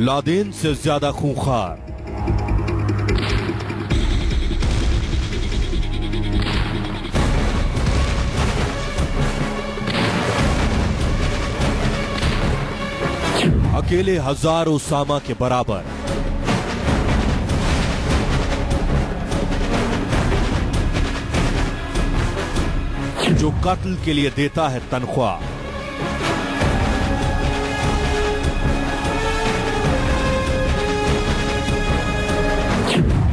Laden से ज्यादा खूंखार। अकेले 1000 उसामा के बराबर। जो कत्ल के लिए देता है तनख्वाह।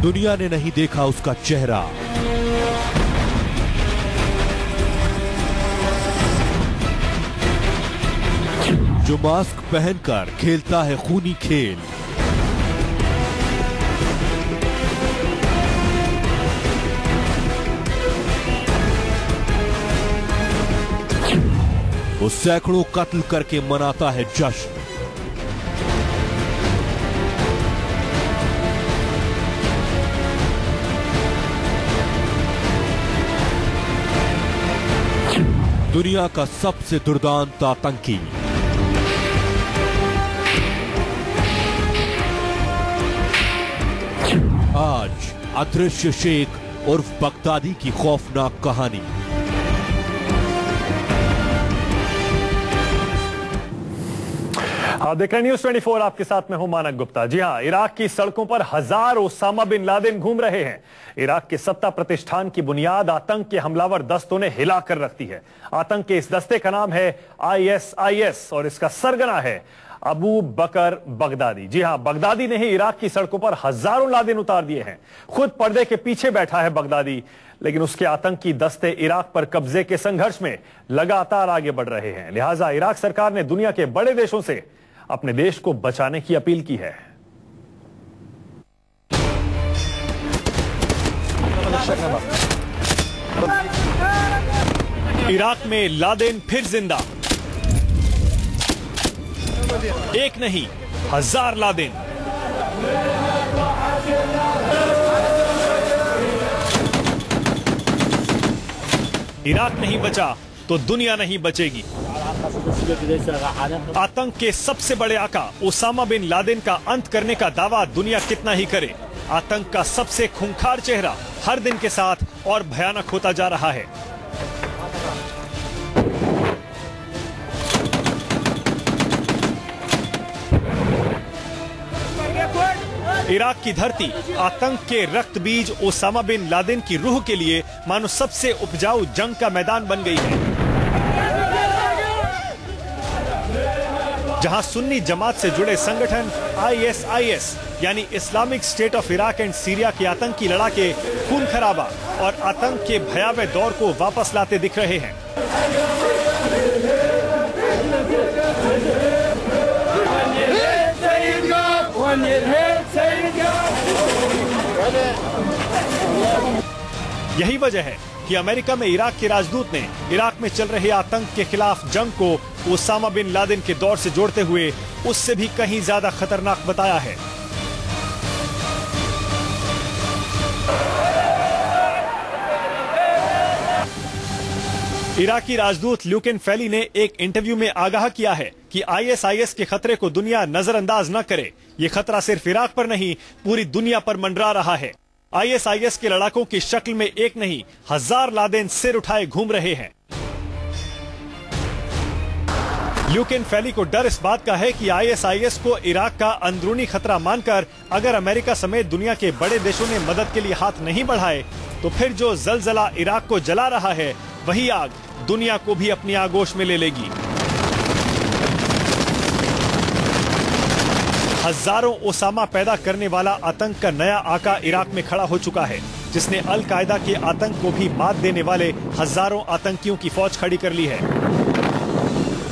दुनिया ने नहीं देखा उसका चेहरा। जो मास्क पहनकर खेलता है खूनी खेल। वो सैकड़ों कत्ल करके मनाता है जश्न। दुनिया का सबसे दुर्दांत आतंकी। आज अदृश्य शेख उर्फ बगदादी की खौफनाक कहानी। आप देख रहे हैं न्यूज़ 24, आपके साथ मैं हूं मानक गुप्ता। जी हां, इराक की सड़कों पर 1000 ओसामा बिन लादेन घूम रहे हैं। इराक के सत्ता प्रतिष्ठान की बुनियाद आतंक के हमलावर दस्तों ने हिला कर रखती है। आतंक के इस दस्ते का नाम है ISIS और इसका सरगना है अबू बकर बगदादी। जी हां, बगदादी ने ही इराक की सड़कों पर हजारों लादेन उतार दिए हैं। खुद पर्दे के पीछे बैठा है बगदादी, लेकिन उसके आतंकी दस्ते इराक पर कब्जे के संघर्ष में लगातार आगे बढ़ रहे हैं। लिहाजा इराक सरकार ने दुनिया के बड़े देशों से अपने देश को बचाने की अपील की है। इराक में लादेन फिर जिंदा। एक नहीं, 1000 लादेन। इराक नहीं बचा तो दुनिया नहीं बचेगी। आतंक के सबसे बड़े आका ओसामा बिन लादेन का अंत करने का दावा दुनिया कितना ही करे, आतंक का सबसे खूंखार चेहरा हर दिन के साथ और भयानक होता जा रहा है। इराक की धरती आतंक के रक्त बीज ओसामा बिन लादेन की रूह के लिए मानो सबसे उपजाऊ जंग का मैदान बन गई है। जहां सुन्नी जमात से जुड़े संगठन ISIS यानी Islamic state of Iraq and Syria के आतंकी लड़ाके खून खराबा और आतंक के भयावह दौर को वापस लाते दिख रहे हैं। यही वजह है कि अमेरिका में इराक के राजदूत ने इराक में चल रहे आतंक के खिलाफ जंग को ओसामा बिन लादेन के दौर से जोड़ते हुए उससे भी कहीं ज्यादा खतरनाक बताया है। इराकी राजदूत ल्यूकिन फैली ने एक इंटरव्यू में आगाह किया है कि ISIS के खतरे को दुनिया नजरअंदाज न करे। ये खतरा सिर्फ इराक पर नहीं, पूरी दुनिया पर मंडरा रहा है। ISIS के लड़ाकों की शक्ल में एक नहीं, 1000 लादेन सिर उठाए घूम रहे हैं। ल्यूकिन फैली को डर इस बात का है कि ISIS को इराक का अंदरूनी खतरा मानकर अगर अमेरिका समेत दुनिया के बड़े देशों ने मदद के लिए हाथ नहीं बढ़ाए तो फिर जो जलजला इराक को जला रहा है वही आग दुनिया को भी अपनी आगोश में ले लेगी। हजारों ओसामा पैदा करने वाला आतंक का नया आका इराक में खड़ा हो चुका है, जिसने अल कायदा के आतंक को भी मात देने वाले हजारों आतंकियों की फौज खड़ी कर ली है,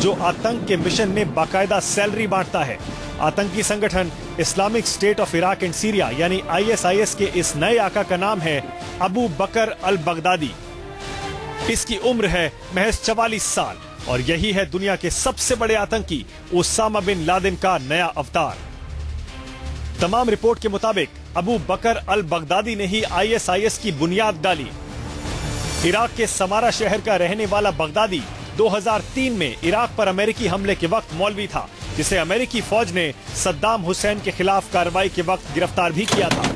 जो आतंक के मिशन में बाकायदा सैलरी बांटता है। आतंकी संगठन Islamic state of Iraq and Syria यानी ISIS के इस नए आका का नाम है अबू बकर अल बगदादी। इसकी उम्र है महज 44 साल और यही है दुनिया के सबसे बड़े आतंकी ओसामा बिन लादेन का नया अवतार। तमाम रिपोर्ट के मुताबिक अबू बकर अल बगदादी ने ही ISIS की बुनियाद डाली। इराक के समारा शहर का रहने वाला बगदादी 2003 में इराक पर अमेरिकी हमले के वक्त मौलवी था, जिसे अमेरिकी फौज ने सद्दाम हुसैन के खिलाफ कार्रवाई के वक्त गिरफ्तार भी किया था।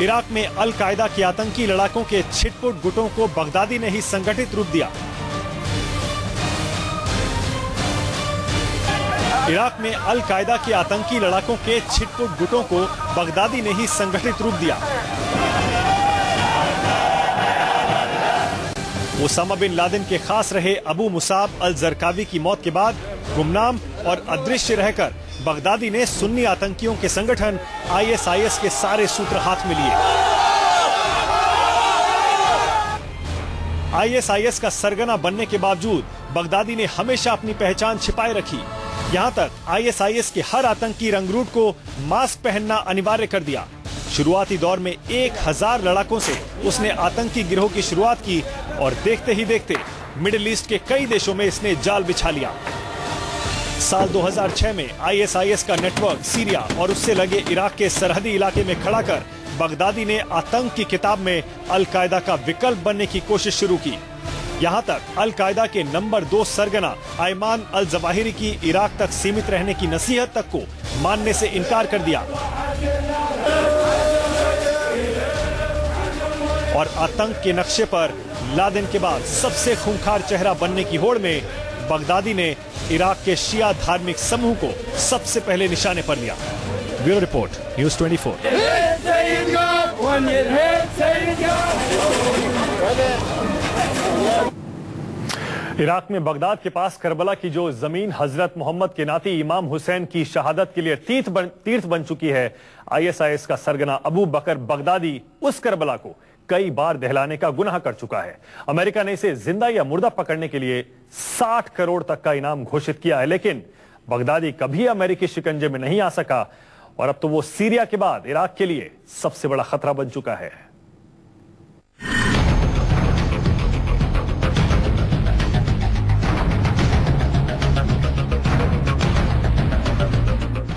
इराक में अल कायदा के आतंकी लड़ाकों के छिटपुट गुटों को बगदादी ने ही संगठित रूप दिया। इराक में अल कायदा के आतंकी लड़ाकों के छिटपुट गुटों को बगदादी ने ही संगठित रूप दिया। ओसामा बिन लादेन के खास रहे अबू मुसाब अल जरकावी की मौत के बाद गुमनाम और अदृश्य रहकर बगदादी ने सुन्नी आतंकियों के संगठन ISIS के सारे सूत्र हाथ में लिए। ISIS का सरगना बनने के बावजूद बगदादी ने हमेशा अपनी पहचान छिपाए रखी। यहाँ तक ISIS के हर आतंकी रंगरूट को मास्क पहनना अनिवार्य कर दिया। शुरुआती दौर में 1000 लड़ाकों से उसने आतंकी गिरोह की शुरुआत की और देखते ही देखते मिडिल ईस्ट के कई देशों में इसने जाल बिछा लिया। साल 2006 में ISIS का नेटवर्क सीरिया और उससे लगे इराक के सरहदी इलाके में खड़ा कर बगदादी ने आतंक की किताब में अल कायदा का विकल्प बनने की कोशिश शुरू की। यहाँ तक अल कायदा के नंबर 2 सरगना अयमान अल जवाहिरी की इराक तक सीमित रहने की नसीहत तक को मानने से इनकार कर दिया और आतंक के नक्शे पर लादेन के बाद सबसे खूंखार चेहरा बनने की होड़ में बगदादी ने इराक के शिया धार्मिक समूह को सबसे पहले निशाने पर लिया। Bureau report, news 24। इराक में बगदाद के पास करबला की जो जमीन हजरत मोहम्मद के नाती इमाम हुसैन की शहादत के लिए तीर्थ बन चुकी है, ISIS का सरगना अबू बकर बगदादी उस करबला को कई बार दहलाने का गुनाह कर चुका है। अमेरिका ने इसे जिंदा या मुर्दा पकड़ने के लिए 60 करोड़ तक का इनाम घोषित किया है, लेकिन बगदादी कभी अमेरिकी शिकंजे में नहीं आ सका और अब तो वो सीरिया के बाद इराक के लिए सबसे बड़ा खतरा बन चुका है।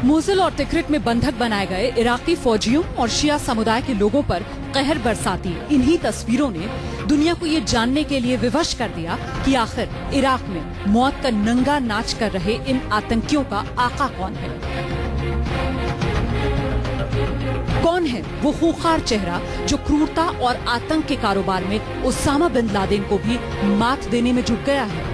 मोसुल और तिक्रित में बंधक बनाए गए इराकी फौजियों और शिया समुदाय के लोगों पर कहर बरसाती इन्हीं तस्वीरों ने दुनिया को ये जानने के लिए विवश कर दिया कि आखिर इराक में मौत का नंगा नाच कर रहे इन आतंकियों का आका कौन है। कौन है वो खूंखार चेहरा जो क्रूरता और आतंक के कारोबार में ओसामा बिन लादेन को भी मात देने में जुट गया है।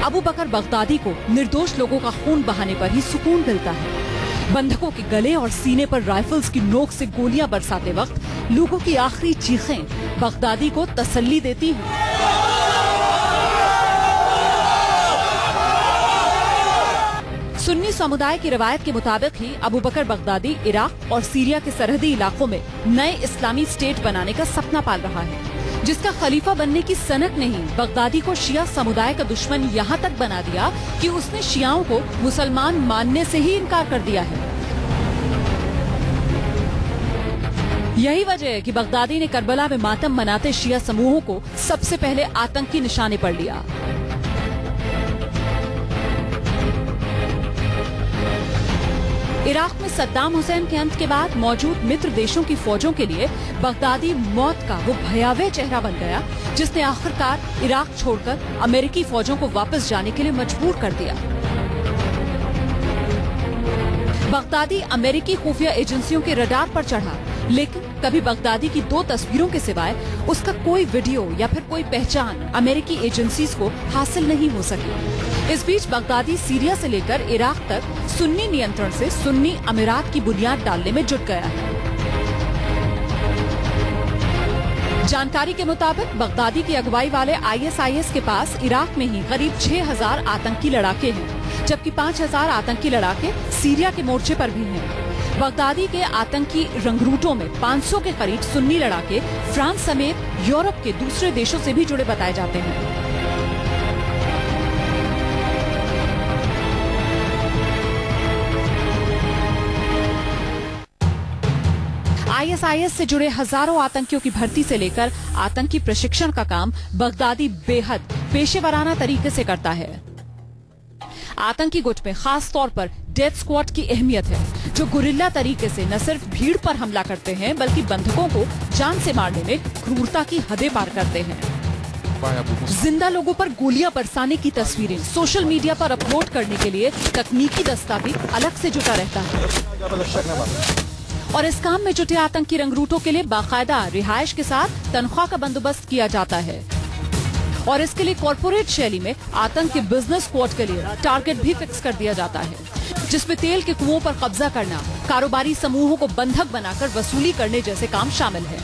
अबू बकर बगदादी को निर्दोष लोगों का खून बहाने पर ही सुकून मिलता है। बंधकों के गले और सीने पर राइफल्स की नोक से गोलियां बरसाते वक्त लोगों की आखिरी चीखें बगदादी को तसल्ली देती हैं। सुन्नी समुदाय की रिवायत के मुताबिक ही अबू बकर बगदादी इराक और सीरिया के सरहदी इलाकों में नए इस्लामी स्टेट बनाने का सपना पाल रहा है, जिसका खलीफा बनने की सनक ने ही बगदादी को शिया समुदाय का दुश्मन यहाँ तक बना दिया कि उसने शियाओं को मुसलमान मानने से ही इनकार कर दिया है। यही वजह है कि बगदादी ने करबला में मातम मनाते शिया समूहों को सबसे पहले आतंकी निशाने पर लिया। इराक में सद्दाम हुसैन के अंत के बाद मौजूद मित्र देशों की फौजों के लिए बगदादी मौत का वो भयावह चेहरा बन गया, जिसने आखिरकार इराक छोड़कर अमेरिकी फौजों को वापस जाने के लिए मजबूर कर दिया। बगदादी अमेरिकी खुफिया एजेंसियों के रडार पर चढ़ा, लेकिन कभी बगदादी की 2 तस्वीरों के सिवाय उसका कोई वीडियो या फिर कोई पहचान अमेरिकी एजेंसीज को हासिल नहीं हो सकी। इस बीच बगदादी सीरिया से लेकर इराक तक सुन्नी नियंत्रण से सुन्नी अमीरात की बुनियाद डालने में जुट गया है। जानकारी के मुताबिक बगदादी की अगुवाई वाले ISIS के पास इराक में ही करीब 6000 आतंकी लड़ाके हैं, जबकि 5000 आतंकी लड़ाके सीरिया के मोर्चे पर भी हैं। बगदादी के आतंकी रंगरूटों में 500 के करीब सुन्नी लड़ाके फ्रांस समेत यूरोप के दूसरे देशों से भी जुड़े बताए जाते हैं। ISIS से जुड़े हजारों आतंकियों की भर्ती से लेकर आतंकी प्रशिक्षण का काम बगदादी बेहद पेशेवराना तरीके से करता है। आतंकी गुट में खास तौर पर डेथ स्क्वाड की अहमियत है, जो गुरिल्ला तरीके से न सिर्फ भीड़ पर हमला करते हैं बल्कि बंधकों को जान से मारने में क्रूरता की हदें पार करते हैं। जिंदा लोगों पर गोलियां बरसाने की तस्वीरें सोशल मीडिया पर अपलोड करने के लिए तकनीकी दस्ता भी अलग से जुटा रहता है और इस काम में जुटे आतंकी रंगरूटों के लिए बाकायदा रिहाइश के साथ तनख्वाह का बंदोबस्त किया जाता है और इसके लिए कॉर्पोरेट शैली में आतंक के बिजनेस स्क्वाड के लिए टारगेट भी फिक्स कर दिया जाता है, जिसमें तेल के कुओं पर कब्जा करना, कारोबारी समूहों को बंधक बनाकर वसूली करने जैसे काम शामिल है।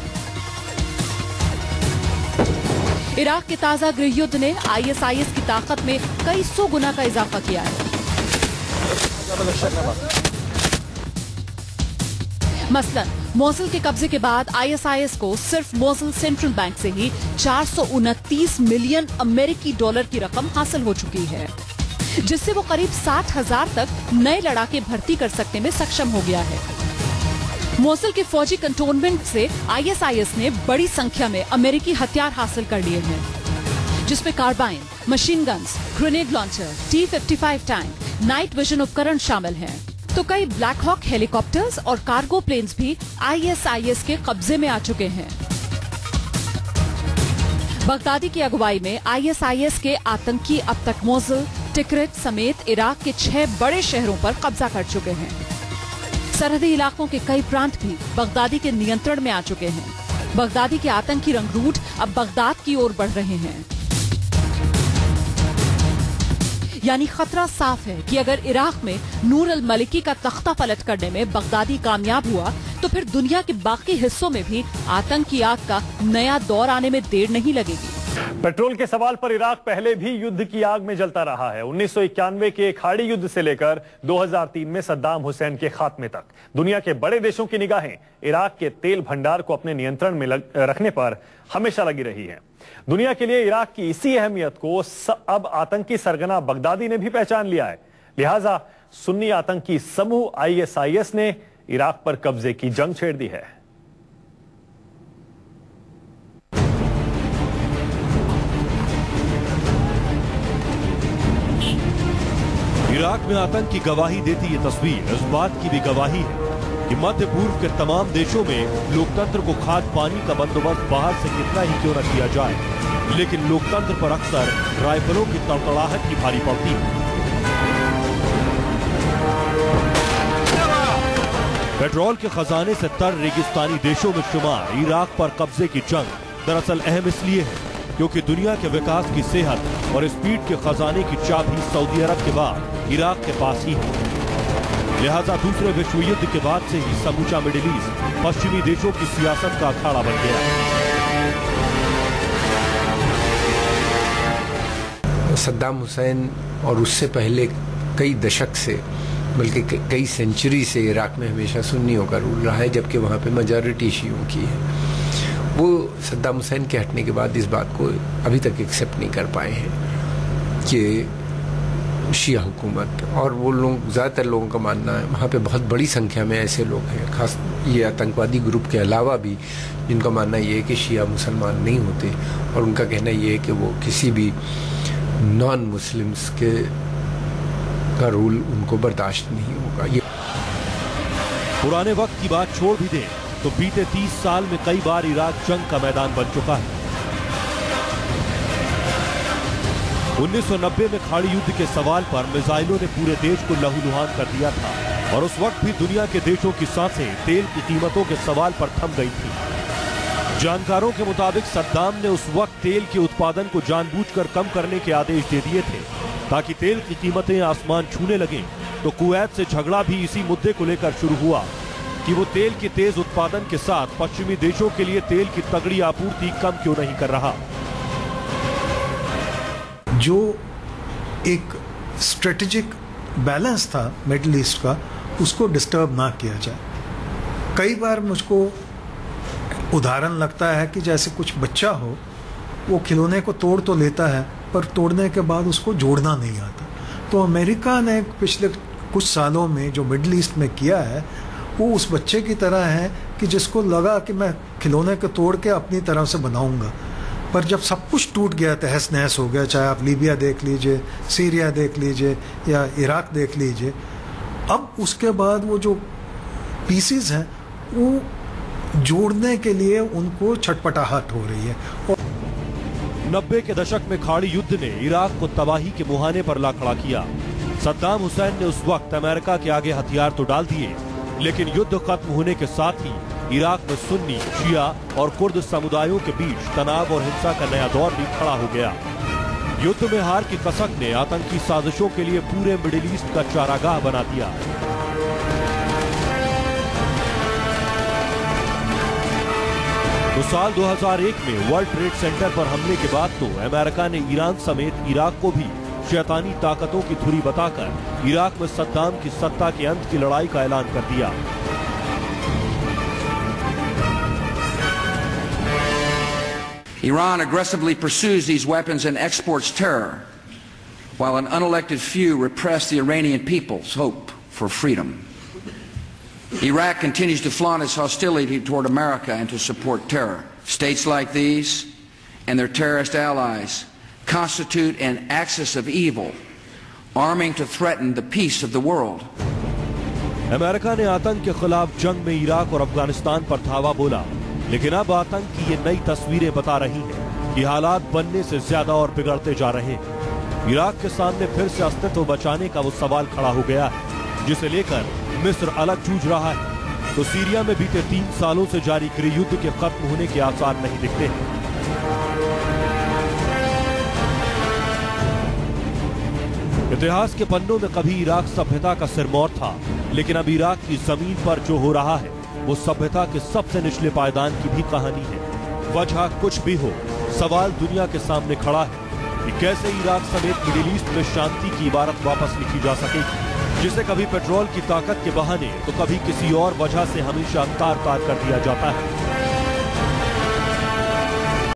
इराक के ताजा गृह युद्ध ने ISIS की ताकत में कई 100 गुना का इजाफा किया है। मसलन मोसुल के कब्जे के बाद ISIS को सिर्फ मोसुल सेंट्रल बैंक से ही 429 मिलियन अमेरिकी डॉलर की रकम हासिल हो चुकी है, जिससे वो करीब 60,000 तक नए लड़ाके भर्ती कर सकने में सक्षम हो गया है। मोसुल के फौजी कंटोनमेंट से ISIS ने बड़ी संख्या में अमेरिकी हथियार हासिल कर लिए हैं, जिसमें carbine, machine guns, grenade launcher, T-55 tank, night vision उपकरण शामिल हैं। तो कई ब्लैक हॉक हेलीकॉप्टर्स और कार्गो प्लेन्स भी ISIS के कब्जे में आ चुके हैं। बगदादी की अगुवाई में ISIS के आतंकी अब तक मोसुल, टिकरित समेत इराक के 6 बड़े शहरों पर कब्जा कर चुके हैं। सरहदी इलाकों के कई प्रांत भी बगदादी के नियंत्रण में आ चुके हैं। बगदादी के आतंकी रंगरूट अब बगदाद की ओर बढ़ रहे हैं। यानी खतरा साफ है कि अगर इराक में नूर अल मलिकी का तख्ता पलट करने में बगदादी कामयाब हुआ तो फिर दुनिया के बाकी हिस्सों में भी आतंकी आग का नया दौर आने में देर नहीं लगेगी। पेट्रोल के सवाल पर इराक पहले भी युद्ध की आग में जलता रहा है। 1991 के खाड़ी युद्ध से लेकर 2003 में सद्दाम हुसैन के खात्मे तक दुनिया के बड़े देशों की निगाहें इराक के तेल भंडार को अपने नियंत्रण में रखने पर हमेशा लगी रही हैं। दुनिया के लिए इराक की इसी अहमियत को अब आतंकी सरगना बगदादी ने भी पहचान लिया है। लिहाजा सुन्नी आतंकी समूह ISIS ने इराक पर कब्जे की जंग छेड़ दी है। इराक में आतंक की गवाही देती ये तस्वीर इस बात की भी गवाही है कि मध्य पूर्व के तमाम देशों में लोकतंत्र को खाद पानी का बंदोबस्त बाहर से कितना ही क्यों न किया जाए, लेकिन लोकतंत्र पर अक्सर राइफलों की तड़तड़ाहट की भारी पड़ती है। पेट्रोल के खजाने से तर रेगिस्तानी देशों में शुमार इराक पर कब्जे की जंग दरअसल अहम इसलिए है क्योंकि दुनिया के विकास की सेहत और स्पीड के खजाने की चाबी सऊदी अरब के बाद इराक के पास ही है। लिहाजा दूसरे विश्व युद्ध के बाद से ही समूचा मिडिल ईस्ट पश्चिमी देशों की सियासत का अखाड़ा बन गया है। सद्दाम हुसैन और उससे पहले कई दशक से बल्कि कई सेंचुरी से इराक में हमेशा सुन्नियों का रूल रहा है, जबकि वहाँ पे मेजॉरिटी शियों की है। वो सद्दाम हुसैन के हटने के बाद इस बात को अभी तक एक्सेप्ट नहीं कर पाए हैं कि शिया हुकूमत, और वो लोग ज़्यादातर लोगों का मानना है वहाँ पे बहुत बड़ी संख्या में ऐसे लोग हैं, खास ये आतंकवादी ग्रुप के अलावा भी, जिनका मानना ये है कि शिया मुसलमान नहीं होते और उनका कहना ये है कि वो किसी भी नॉन मुस्लिम्स के का रूल उनको बर्दाश्त नहीं होगा। ये पुराने वक्त की बात छोड़ भी दें तो बीते 30 साल में कई बार इराक जंग का मैदान बन चुका है। 1990 में खाड़ी युद्ध के सवाल पर मिसाइलों ने पूरे देश को लहूलुहान कर दिया था और उस वक्त भी दुनिया के देशों की सांसें तेल की कीमतों के सवाल पर थम गई थी। जानकारों के मुताबिक सद्दाम ने उस वक्त तेल के उत्पादन को जानबूझकर कम करने के आदेश दे दिए थे ताकि तेल की कीमतें आसमान छूने लगें। तो कुवैत से झगड़ा भी इसी मुद्दे को लेकर शुरू हुआ कि वो तेल के तेज उत्पादन के साथ पश्चिमी देशों के लिए तेल की तगड़ी आपूर्ति कम क्यों नहीं कर रहा। जो एक स्ट्रेटेजिक बैलेंस था मिडिल ईस्ट का, उसको डिस्टर्ब ना किया जाए। कई बार मुझको उदाहरण लगता है कि जैसे कुछ बच्चा हो, वो खिलौने को तोड़ तो लेता है पर तोड़ने के बाद उसको जोड़ना नहीं आता। तो अमेरिका ने पिछले कुछ सालों में जो मिडिल ईस्ट में किया है वो उस बच्चे की तरह है कि जिसको लगा कि मैं खिलौने को तोड़ के अपनी तरह से बनाऊंगा, पर जब सब कुछ टूट गया, तहस नहस हो गया, चाहे आप लीबिया देख लीजिए, सीरिया देख लीजिए या इराक देख लीजिए, अब उसके बाद वो जो पीसेस हैं वो जोड़ने के लिए उनको छटपटाहट हो रही है। और 90 के दशक में खाड़ी युद्ध ने इराक को तबाही के मुहाने पर ला खड़ा किया। सद्दाम हुसैन ने उस वक्त अमेरिका के आगे हथियार तो डाल दिए, लेकिन युद्ध खत्म होने के साथ ही इराक में सुन्नी, शिया और कुर्द समुदायों के बीच तनाव और हिंसा का नया दौर भी खड़ा हो गया। युद्ध में हार की कसक ने आतंकी साजिशों के लिए पूरे मिडिल ईस्ट का चारागाह बना दिया। तो साल 2001 में वर्ल्ड ट्रेड सेंटर पर हमले के बाद तो अमेरिका ने ईरान समेत इराक को भी शैतानी ताकतों की धुरी बताकर इराक में सद्दाम की सत्ता के अंत की लड़ाई का ऐलान कर दिया। Iran aggressively pursues these weapons and exports terror, while an unelected few repress the Iranian people's hope for freedom. Iraq continues to flaunt its hostility toward America and to support terror. States like these and their terrorist allies constitute an axis of evil, arming to threaten the peace of the world. America ने आतंक के खिलाफ जंग में Iraq और अफगानिस्तान पर धावा बोला, लेकिन अब आतंक की ये नई तस्वीरें बता रही हैं कि हालात बनने से ज्यादा और बिगड़ते जा रहे हैं। इराक के सामने फिर से अस्तित्व बचाने का वो सवाल खड़ा हो गया है, जिसे लेकर मिस्र अलग जूझ रहा है। तो सीरिया में बीते 3 सालों से जारी गृह युद्ध के खत्म होने के आसार नहीं दिखते हैं। इतिहास के पन्नों में कभी इराक सभ्यता का सिरमौर था, लेकिन अब इराक की जमीन पर जो हो रहा है वो सभ्यता के सबसे निचले पायदान की भी कहानी है। वजह कुछ भी हो, सवाल दुनिया के सामने खड़ा है कि कैसे इराक समेत मिडिल ईस्ट में शांति की इबारत वापस लिखी जा सकेगी, जिसे कभी पेट्रोल की ताकत के बहाने तो कभी किसी और वजह से हमेशा तार तार कर दिया जाता है।